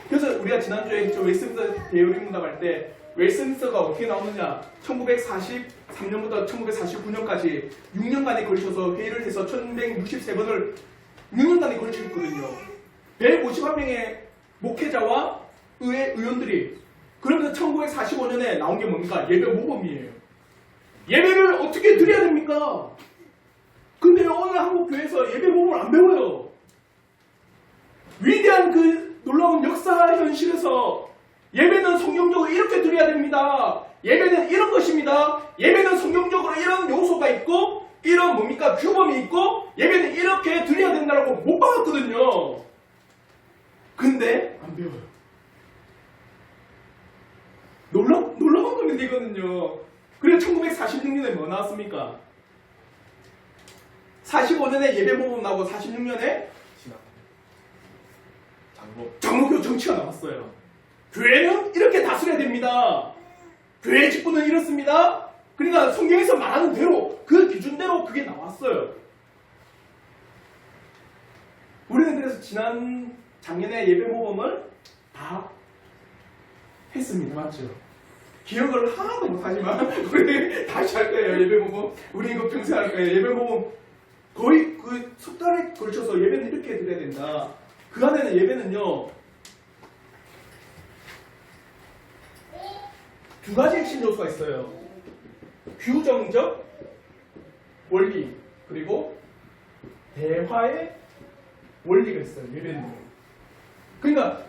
그래서 우리가 지난주에 웨스트민스터 대요리문답 할 때 웨스트민스터가 어떻게 나오느냐 1943년부터 1949년까지 6년간에 걸쳐서 회의를 해서 1163번을 6년간에 걸쳐 있거든요. 151명의 목회자와 의원들이 그러면서 1945년에 나온 게 뭡니까? 예배 모범이에요. 예배를 어떻게 드려야 됩니까? 근데 오늘 한국 교회에서 예배 모범을 안 배워요. 위대한 그 놀라운 역사 현실에서 예배는 성경적으로 이렇게 드려야 됩니다. 예배는 이런 것입니다. 예배는 성경적으로 이런 요소가 있고 이런 뭡니까? 규범이 있고 예배는 이렇게 드려야 된다고 못 받았거든요. 근데 안 배워요. 놀라운 겁니다 이거는요. 그래서 1946년에 뭐 나왔습니까? 45년에 예배 모범 나오고 46년에 장로교 정치가 나왔어요. 교회는 이렇게 다스려야 됩니다. 교회 직분은 이렇습니다. 그러니까 성경에서 말하는 대로 그 기준대로 그게 나왔어요. 우리는 그래서 작년에 예배 모범을 다 했습니다. 맞죠? 기억을 하나도 못하지만 우리 다시 할 거예요. 예배 모범. 우리 이거 평생 할 거예요. 예배 모범 거의 그 석 달에 걸쳐서 예배는 이렇게 드려야 된다. 그 안에는 예배는요 두 가지 핵심 요소가 있어요. 규정적 원리 그리고 대화의 원리가 있어요. 예배는. 그러니까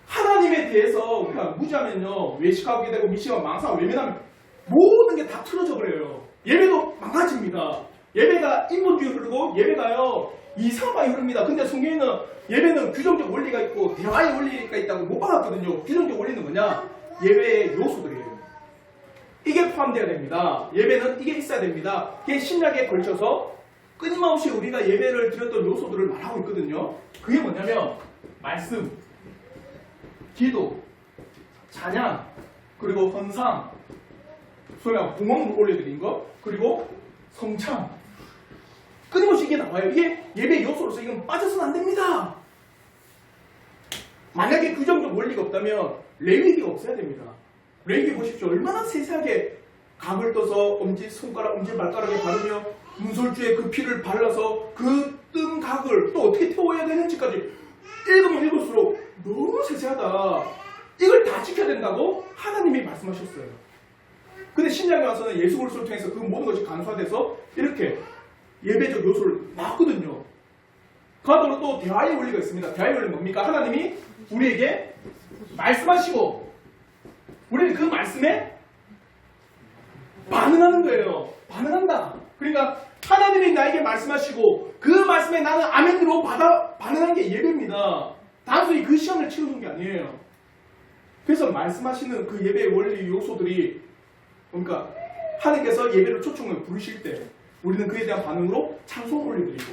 하나님에 대해서 우리가 무지하면요 외식하게 되고 미시하고 망상 외면하면 모든 게 다 틀어져 버려요. 예배도 망가집니다. 예배가 인본주의 흐르고 예배가요 이상하게 흐릅니다. 근데 성경에는 예배는 규정적 원리가 있고 대화의 원리가 있다고 못 받았거든요. 규정적 원리는 뭐냐? 예배의 요소들이에요. 이게 포함되어야 됩니다. 예배는 이게 있어야 됩니다. 이게 신약에 걸쳐서 끊임없이 우리가 예배를 드렸던 요소들을 말하고 있거든요. 그게 뭐냐면 말씀, 기도, 찬양, 그리고 헌상, 소위 말하면 봉헌을 올려드린 것, 그리고 성찬. 끊임없이 이게 나와요. 이게 예배 요소로서 이건 빠져서는 안 됩니다. 만약에 규정적 원리가 없다면 레위기가 없어야 됩니다. 레위기 보십시오. 얼마나 세세하게 각을 떠서 손가락, 엄지발가락에 바르며 문설주에 그 피를 발라서 그 뜬 각을 또 어떻게 태워야 되는지까지 읽으면 읽을수록 너무 세세하다. 이걸 다 지켜야 된다고 하나님이 말씀하셨어요. 근데 신약에 와서는 예수 그리스도를 통해서 그 모든 것이 간소화돼서 이렇게 예배적 요소를 놨거든요. 그하더라도 또 대화의 원리가 있습니다. 대화의 원리는 뭡니까? 하나님이 우리에게 말씀하시고 우리는 그 말씀에 반응하는 거예요. 반응한다. 그러니까 하나님이 나에게 말씀하시고 그 말씀에 나는 아멘으로 반응한 게 예배입니다. 단순히 그 시간을 채우는 게 아니에요. 그래서 말씀하시는 그 예배의 원리 요소들이 그러니까 하나님께서 예배를 초청을 부르실 때 우리는 그에 대한 반응으로 찬송을 올려드리고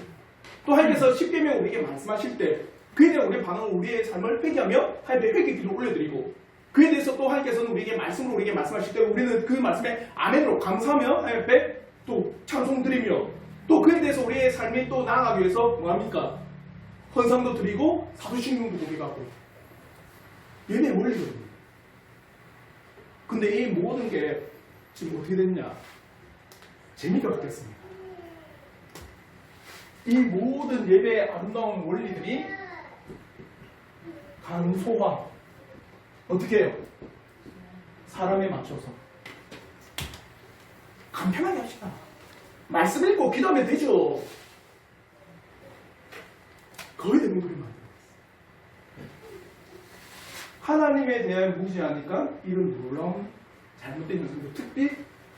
또 하나님께서 십계명 우리에게 말씀하실 때 그에 대한 우리의 반응으로 우리의 삶을 회개하며 하나님의 회개 기도를 올려드리고 그에 대해서 또 하나님께서는 우리에게 말씀으로 우리에게 말씀하실 때 우리는 그 말씀에 아멘으로 감사하며 하나님 앞에 또 찬송 드리며 또 그에 대해서 우리의 삶이 또 나아가기 위해서 뭐합니까? 헌상도 드리고 사도신경도 고백하고 예배의 원리거든요. 근데 이 모든 게 지금 어떻게 됐냐? 재미가 없겠습니다. 이 모든 예배의 아름다운 원리들이 간소화 어떻게 해요? 사람에 맞춰서 간편하게 합시다. 말씀 읽고 기도하면 되죠. 거의 대부분이 만들어졌어요. 하나님에 대한 무지하니까 이런 놀라운 잘못된 현상들, 특히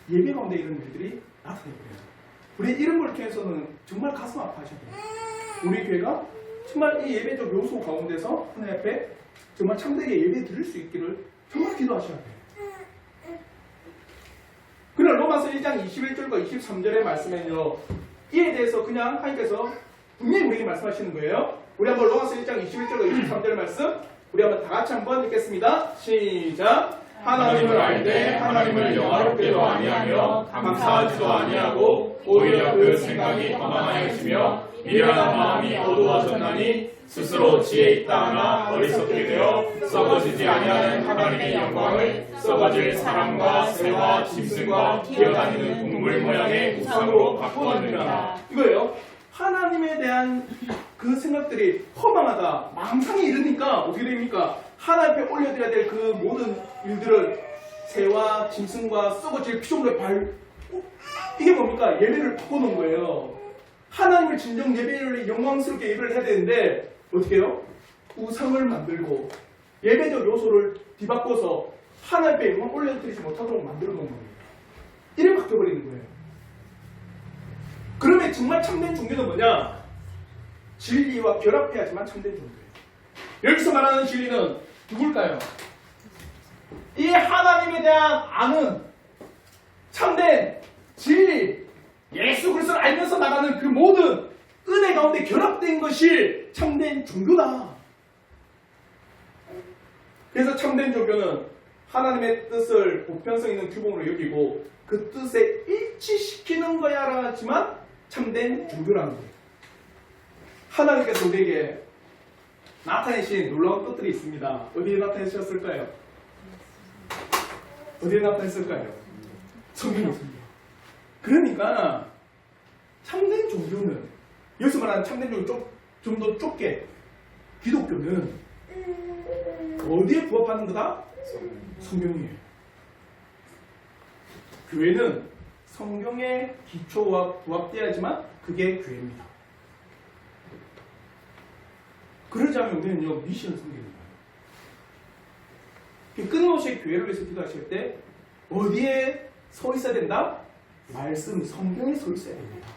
예배 가운데 이런 일들이 나타나요. 우리 이런 걸 통해서는 정말 가슴 아파하셔야 돼요. 우리 교회가 정말 이 예배적 요소 가운데서 하나님 앞에 정말 참되게 예배 드릴 수 있기를 정말 기도하셔야 돼요. 그럼 로마서 1장 21절과 23절의 말씀은요. 이에 대해서 그냥 하나님께서 분명히 우리에게 말씀하시는 거예요. 우리 한번 로마서 1장 21절과 23절 말씀 우리 한번 다 같이 한번 읽겠습니다. 시작. 하나님을 알되 하나님을 영화롭게도 아니하며 감사하지도 아니하고 오히려 그 생각이 거만하여지며 미련한 마음이 어두워졌나니 스스로 지혜 있다 하나 어리석게 되어 썩어지지 아니하는 하나님의 영광을 썩어질 사람과 새와 짐승과 기어다니는 동물 모양의 우상으로 바꾸었느니라. 이거예요. 하나님에 대한 그 생각들이 허망하다, 망상이 이르니까 어떻게 됩니까? 하나님 앞에 올려드려야 될 그 모든 일들을 새와 짐승과 썩어질 피조물에 이게 뭡니까? 예배를 바꿔놓은 거예요. 하나님을 진정 예배를 영광스럽게 예배를 해야 되는데 어떻게 해요? 우상을 만들고 예배적 요소를 뒤바꿔서 하나님 앞에 영광 올려드리지 못하도록 만들어 놓은 겁니다. 이래 바뀌어버리는 거예요. 그러면 정말 참된 종교는 뭐냐? 진리와 결합해야지만 참된 종교예요. 여기서 말하는 진리는 누굴까요? 이 하나님에 대한 아는 참된 진리, 예수 그리스도를 알면서 나가는 그 모든 은혜 가운데 결합된 것이 참된 종교다. 그래서 참된 종교는 하나님의 뜻을 보편성 있는 규범으로 여기고 그 뜻에 일치시키는 거야라 하지만 참된 종교라는 거예요. 하나님께서 우리에게 나타내신 놀라운 뜻들이 있습니다. 어디에 나타내셨을까요? 어디에 나타냈을까요? 성경에 있습니다. 그러니까 참된 종교는 여기서 말하는 참된 종교 좀 더 좁게 기독교는 어디에 부합하는 거다? 성경이에요. 교회는 성경의 기초와 부합되어야지만 그게 교회입니다. 그러지 않으면 우리는요 미션 성경입니다. 끊임없이 교회를 위해서 기도하실 때 어디에 서 있어야 된다? 말씀, 성경에 서 있어야 됩니다.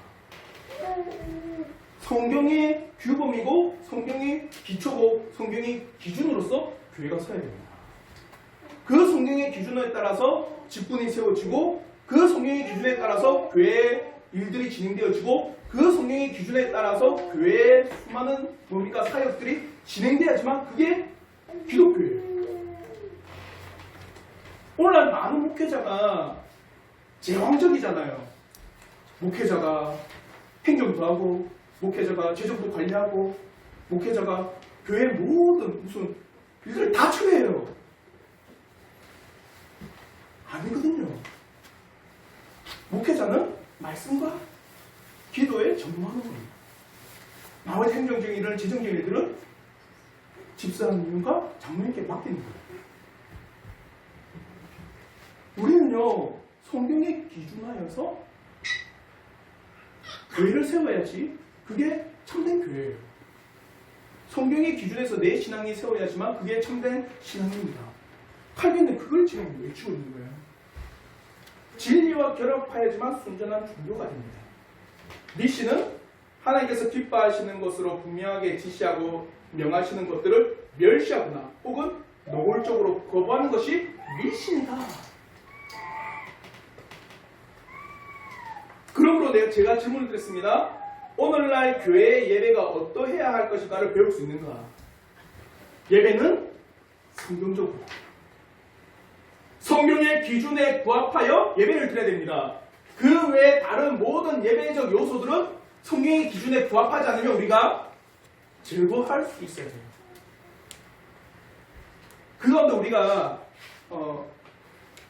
성경이 규범이고 성경이 기초고 성경이 기준으로서 교회가 서야 됩니다. 그 성경의 기준에 따라서 직분이 세워지고 그 성경의 기준에 따라서 교회의 일들이 진행되어지고 그 성경의 기준에 따라서 교회의 수많은 뭡니까 사역들이 진행돼야지만 그게 기독교예요. 오늘날 많은 목회자가 제왕적이잖아요. 목회자가 행정도 하고 목회자가 재정도 관리하고 목회자가 교회 모든 무슨 일들을 다 처리해요. 아니거든요. 목회자는 말씀과 기도에 전무하는 겁니다. 나머지 행정적인 일을 재정적인 일들은 집사님과 장로님께 맡기는 거예요. 우리는요 성경에 기준하여서 교회를 세워야지 그게 참된 교회예요. 성경의 기준에서 내 신앙이 세워야지만 그게 참된 신앙입니다. 칼빈은 그걸 지금 외치고 있는 거예요. 진리와 결합하여야지만 순전한 종교가 됩니다. 미신은 하나님께서 기뻐하시는 것으로 분명하게 지시하고 명하시는 것들을 멸시하거나 혹은 노골적으로 거부하는 것이 미신이다. 그러므로 제가 질문을 드렸습니다. 오늘날 교회의 예배가 어떠해야 할 것인가를 배울 수 있는가? 예배는 성경적으로 성경의 기준에 부합하여 예배를 드려야 됩니다. 그 외에 다른 모든 예배적 요소들은 성경의 기준에 부합하지 않으면 우리가 제거할 수 있어야 돼요. 그 가운데 우리가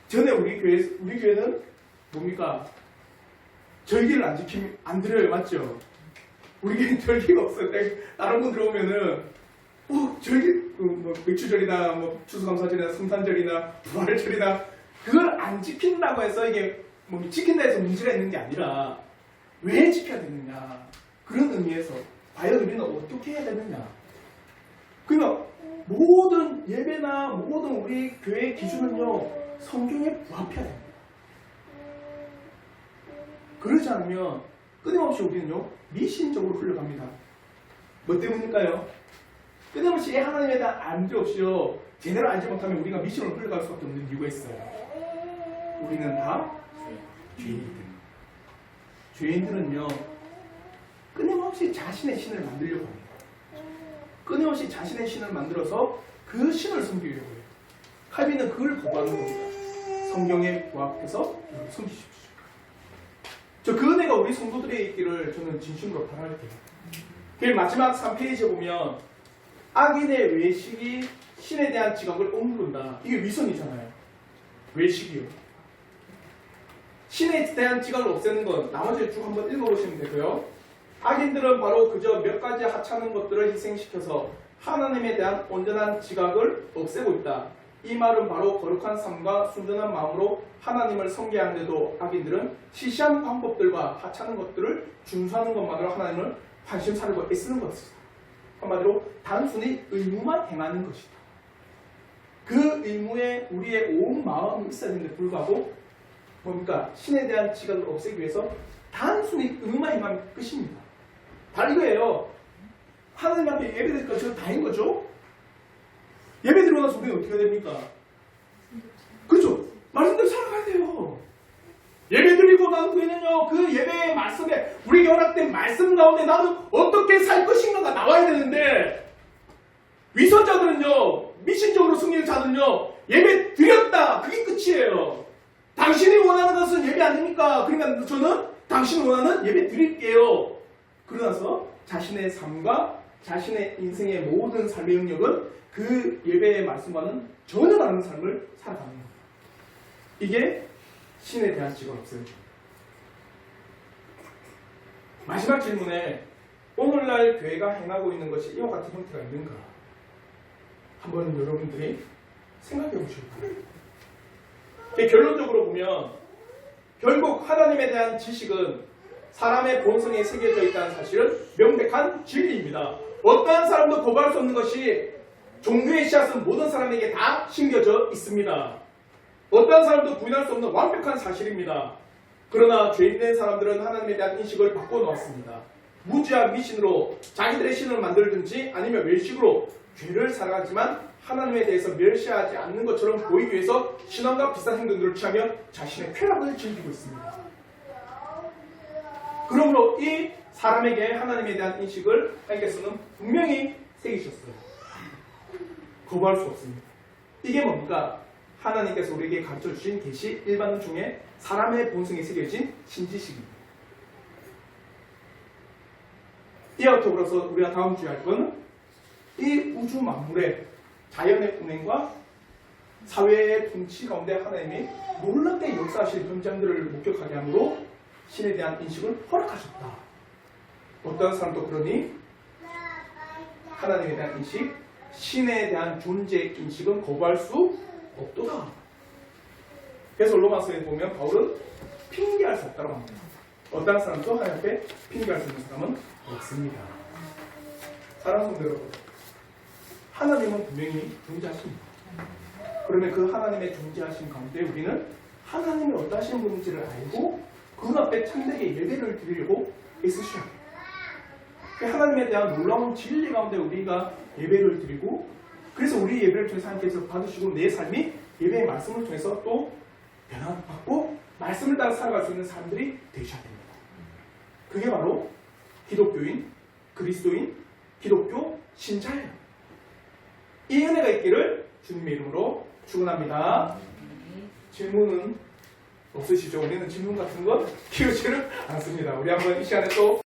전에 우리 교회는 뭡니까? 절기를 안 드려요. 맞죠? 우리 교회는 절기가 없어요. 다른 분 들어오면은 절기 맥주절이나 추수감사절이나 성탄절이나 부활절이나 그걸 안 지킨다고 해서 이게 지킨다 해서 문제가 있는 게 아니라 왜 지켜야 되느냐 그런 의미에서 과연 우리는 어떻게 해야 되느냐. 그러니까 모든 예배나 모든 우리 교회의 기준은요 성경에 부합해야 됩니다. 그러지 않으면 끊임없이 우리는요 미신적으로 흘러갑니다. 뭐 때문일까요? 끊임없이 하나님에 대한 안지 없이요 제대로 알지 못하면 우리가 미신으로 흘러갈 수밖에 없는 이유가 있어요. 우리는 다 죄인입니다. 죄인들은요 끊임없이 자신의 신을 만들려고 합니다. 끊임없이 자신의 신을 만들어서 그 신을 섬기려고 해요. 칼빈은 그걸 거부하는 겁니다. 성경에 부합해서 섬기십시오. 저 그 은혜가 우리 성도들에 있기를 저는 진심으로 바랄게요. 그 마지막 3페이지에 보면 악인의 외식이 신에 대한 지각을 억누른다. 이게 위선이잖아요. 외식이요. 신에 대한 지각을 없애는 건 나머지 쭉 한번 읽어보시면 되고요. 악인들은 바로 그저 몇 가지 하찮은 것들을 희생시켜서 하나님에 대한 온전한 지각을 없애고 있다. 이 말은 바로 거룩한 삶과 순전한 마음으로 하나님을 섬기하는데도 악인들은 시시한 방법들과 하찮은 것들을 준수하는 것만으로 하나님을 관심사려고 애쓰는 것이다. 한마디로 단순히 의무만 행하는 것이다. 그 의무에 우리의 온 마음이 있어야 되는데 불구하고 뭡니까? 신에 대한 지각을 없애기 위해서 단순히 의무만 행하는 것입니다. 다 이거예요. 하나님 앞에 예배드릴 것은 다인 거죠. 예배 드리고 나서 우리는 어떻게 됩니까? 그렇죠? 말씀대로 살아가야 돼요. 예배 드리고 난 후에는요, 그 예배의 말씀에, 우리에게 허락된 말씀 가운데 나는 어떻게 살 것인가가 나와야 되는데, 위선자들은요, 미신적으로 숨기는 자들은요, 예배 드렸다! 그게 끝이에요. 당신이 원하는 것은 예배 아닙니까? 그러니까 저는 당신이 원하는 예배 드릴게요. 그러나서 자신의 삶과 자신의 인생의 모든 삶의 영역은 그 예배의 말씀과는 전혀 다른 삶을 살아가는 겁니다. 이게 신에 대한 지각 없어요. 마지막 질문에 오늘날 교회가 행하고 있는 것이 이와 같은 형태가 있는가? 한번 여러분들이 생각해 보시기 바랍니다. 결론적으로 보면 결국 하나님에 대한 지식은 사람의 본성에 새겨져 있다는 사실은 명백한 진리입니다. 어떠한 사람도 거부할 수 없는 것이 종교의 씨앗은 모든 사람에게 다 심겨져 있습니다. 어떠한 사람도 부인할 수 없는 완벽한 사실입니다. 그러나 죄인된 사람들은 하나님에 대한 인식을 바꿔놓았습니다. 무지한 미신으로 자기들의 신을 만들든지 아니면 외식으로 죄를 살아가지만 하나님에 대해서 멸시하지 않는 것처럼 보이기 위해서 신앙과 비슷한 행동들을 취하며 자신의 쾌락을 즐기고 있습니다. 그러므로 이 사람에게 하나님에 대한 인식을 하나님께서는 분명히 새기셨어요. 거부할 수 없습니다. 이게 뭡니까? 하나님께서 우리에게 가르쳐주신 계시 일반 중에 사람의 본성이 새겨진 신지식입니다. 이와 더불어서 우리가 다음 주에 할 것은 이 우주 만물의 자연의 운행과 사회의 통치 가운데 하나님이 놀랍게 역사하실 현장들을 목격하게 함으로 신에 대한 인식을 허락하셨다. 어떤 사람도 그러니 하나님에 대한 인식, 신에 대한 존재 인식은 거부할 수 없도다. 그래서 로마서에 보면 바울은 핑계할 수 없다고 합니다. 어떤 사람도 하나님 앞에 핑계할 수 있는 사람은 없습니다. 사랑하는 성도 여러분, 하나님은 분명히 존재하십니다. 그러면 그 하나님의 존재하심 가운데 우리는 하나님이 어떠하신 분인지를 알고 그 앞에 참되게 예배를 드리려고 애쓰셔야 해요. 하나님에 대한 놀라운 진리 가운데 우리가 예배를 드리고, 그래서 우리 예배를 통해서 하나님께서 받으시고 내 삶이 예배의 말씀을 통해서 또 변화받고 말씀을 따라 살아갈 수 있는 사람들이 되셔야 됩니다. 그게 바로 기독교인, 그리스도인, 기독교 신자예요. 이 은혜가 있기를 주님의 이름으로 축원합니다. 질문은 없으시죠? 우리는 질문 같은 건 키우지를 않습니다. 우리 한번 이 시간에 또